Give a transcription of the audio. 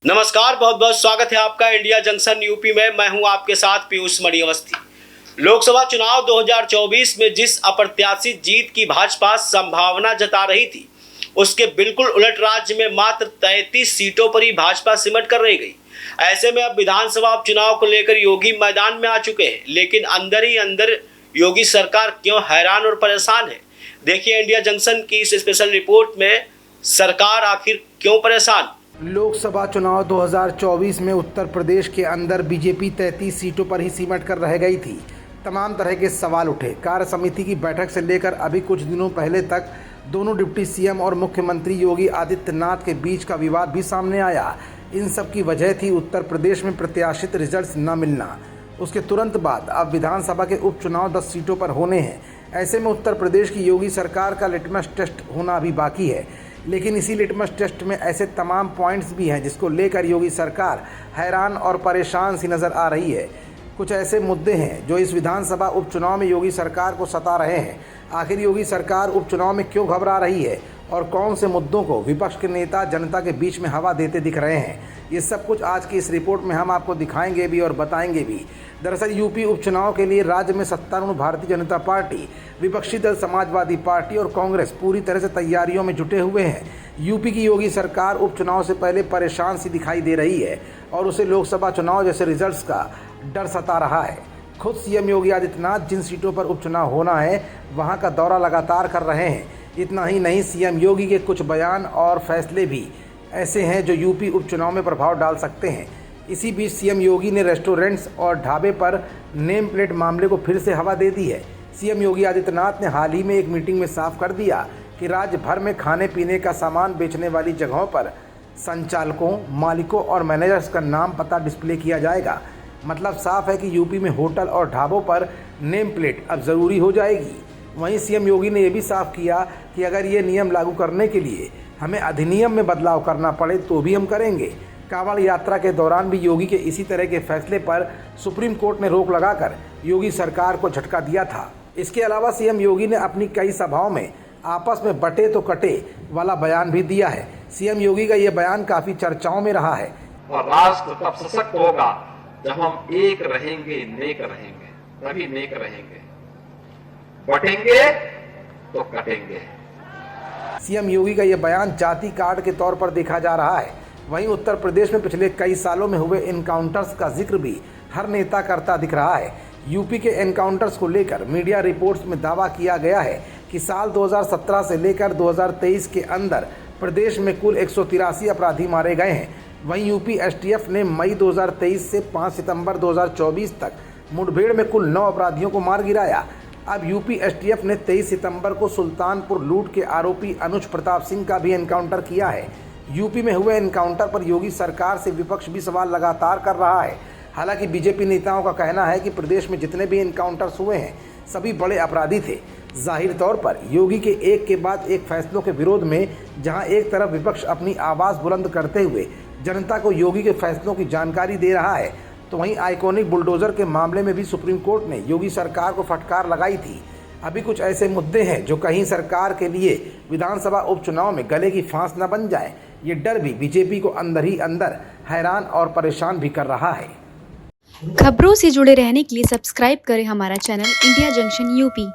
नमस्कार, बहुत बहुत स्वागत है आपका इंडिया जंक्शन यूपी में। मैं हूं आपके साथ पीयूष मणि अवस्थी। लोकसभा चुनाव 2024 में जिस अप्रत्याशित जीत की भाजपा संभावना जता रही थी, उसके बिल्कुल उलट राज्य में मात्र 33 सीटों पर ही भाजपा सिमट कर रह गई। ऐसे में अब विधानसभा उपचुनाव को लेकर योगी मैदान में आ चुके हैं, लेकिन अंदर ही अंदर योगी सरकार क्यों हैरान और परेशान है। देखिए इंडिया जंक्शन की इस स्पेशल रिपोर्ट में सरकार आखिर क्यों परेशान। लोकसभा चुनाव 2024 में उत्तर प्रदेश के अंदर बीजेपी 33 सीटों पर ही सिमट कर रह गई थी। तमाम तरह के सवाल उठे। कार्य समिति की बैठक से लेकर अभी कुछ दिनों पहले तक दोनों डिप्टी सीएम और मुख्यमंत्री योगी आदित्यनाथ के बीच का विवाद भी सामने आया। इन सब की वजह थी उत्तर प्रदेश में प्रत्याशित रिजल्ट्स न मिलना। उसके तुरंत बाद अब विधानसभा के उपचुनाव 10 सीटों पर होने हैं। ऐसे में उत्तर प्रदेश की योगी सरकार का लिटमस टेस्ट होना अभी बाकी है, लेकिन इसी लिटमस टेस्ट में ऐसे तमाम पॉइंट्स भी हैं जिसको लेकर योगी सरकार हैरान और परेशान सी नज़र आ रही है। कुछ ऐसे मुद्दे हैं जो इस विधानसभा उपचुनाव में योगी सरकार को सता रहे हैं। आखिर योगी सरकार उपचुनाव में क्यों घबरा रही है और कौन से मुद्दों को विपक्ष के नेता जनता के बीच में हवा देते दिख रहे हैं, ये सब कुछ आज की इस रिपोर्ट में हम आपको दिखाएंगे भी और बताएंगे भी। दरअसल यूपी उपचुनाव के लिए राज्य में सत्तारूढ़ भारतीय जनता पार्टी, विपक्षी दल समाजवादी पार्टी और कांग्रेस पूरी तरह से तैयारियों में जुटे हुए हैं। यूपी की योगी सरकार उपचुनाव से पहले परेशान सी दिखाई दे रही है और उसे लोकसभा चुनाव जैसे रिजल्ट्स का डर सता रहा है। खुद सीएम योगी आदित्यनाथ जिन सीटों पर उपचुनाव होना है वहां का दौरा लगातार कर रहे हैं। इतना ही नहीं, सीएम योगी के कुछ बयान और फैसले भी ऐसे हैं जो यूपी उपचुनाव में प्रभाव डाल सकते हैं। इसी बीच सीएम योगी ने रेस्टोरेंट्स और ढाबे पर नेम प्लेट मामले को फिर से हवा दे दी है। सीएम योगी आदित्यनाथ ने हाल ही में एक मीटिंग में साफ कर दिया कि राज्य भर में खाने पीने का सामान बेचने वाली जगहों पर संचालकों, मालिकों और मैनेजर्स का नाम पता डिस्प्ले किया जाएगा। मतलब साफ है कि यूपी में होटल और ढाबों पर नेम प्लेट अब ज़रूरी हो जाएगी। वहीं सीएम योगी ने यह भी साफ किया कि अगर ये नियम लागू करने के लिए हमें अधिनियम में बदलाव करना पड़े तो भी हम करेंगे। कांवड़ यात्रा के दौरान भी योगी के इसी तरह के फैसले पर सुप्रीम कोर्ट ने रोक लगाकर योगी सरकार को झटका दिया था। इसके अलावा सीएम योगी ने अपनी कई सभाओं में आपस में बटे तो कटे वाला बयान भी दिया है। सीएम योगी का यह बयान काफी चर्चाओं में रहा है। और राष्ट्र तब सशक्त होगा जब हम एक रहेंगे, नेक रहेंगे, तभी नेक रहेंगे। बटेंगे तो कटेंगे। सीएम योगी का यह बयान जाति कार्ड के तौर पर देखा जा रहा है। वहीं उत्तर प्रदेश में पिछले कई सालों में हुए एनकाउंटर्स का जिक्र भी हर नेता करता दिख रहा है। यूपी के एनकाउंटर्स को लेकर मीडिया रिपोर्ट्स में दावा किया गया है कि साल 2017 से लेकर 2023 के अंदर प्रदेश में कुल 183 अपराधी मारे गए हैं। वहीं यूपी एसटीएफ ने मई 2023 से 5 सितंबर 2024 तक मुठभेड़ में कुल 9 अपराधियों को मार गिराया। अब यूपी एसटीएफ ने 23 सितंबर को सुल्तानपुर लूट के आरोपी अनुज प्रताप सिंह का भी एनकाउंटर किया है। यूपी में हुए एनकाउंटर पर योगी सरकार से विपक्ष भी सवाल लगातार कर रहा है। हालांकि बीजेपी नेताओं का कहना है कि प्रदेश में जितने भी एनकाउंटर्स हुए हैं सभी बड़े अपराधी थे। जाहिर तौर पर योगी के एक के बाद एक फैसलों के विरोध में जहां एक तरफ विपक्ष अपनी आवाज़ बुलंद करते हुए जनता को योगी के फैसलों की जानकारी दे रहा है, तो वहीं आइकॉनिक बुलडोजर के मामले में भी सुप्रीम कोर्ट ने योगी सरकार को फटकार लगाई थी। अभी कुछ ऐसे मुद्दे हैं जो कहीं सरकार के लिए विधानसभा उपचुनाव में गले की फांस न बन जाए, ये डर भी बीजेपी को अंदर ही अंदर हैरान और परेशान भी कर रहा है। खबरों से जुड़े रहने के लिए सब्सक्राइब करें हमारा चैनल इंडिया जंक्शन यूपी।